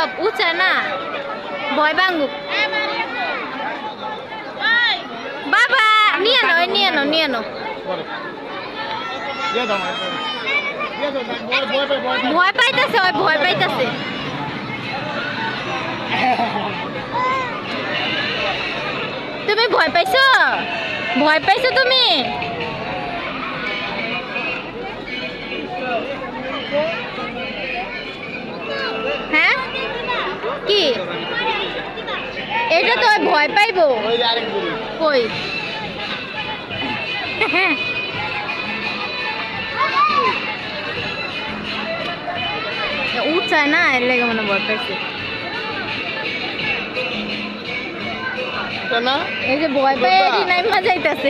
সব উঁচা না ভয় ভাঙুক বাবা নিয়ে নাও নিয়ে নাও ভয় পাইতেছে ওই ভয় পাইতেছে তুমি ভয় পাইছো তুমি হ্যাঁ কি এটা তো ভয় পাইবো কই উঠায় না এর লেগে মনে ভয় পাইছে এই যে ভয় পাই নাইমা যাইতাছে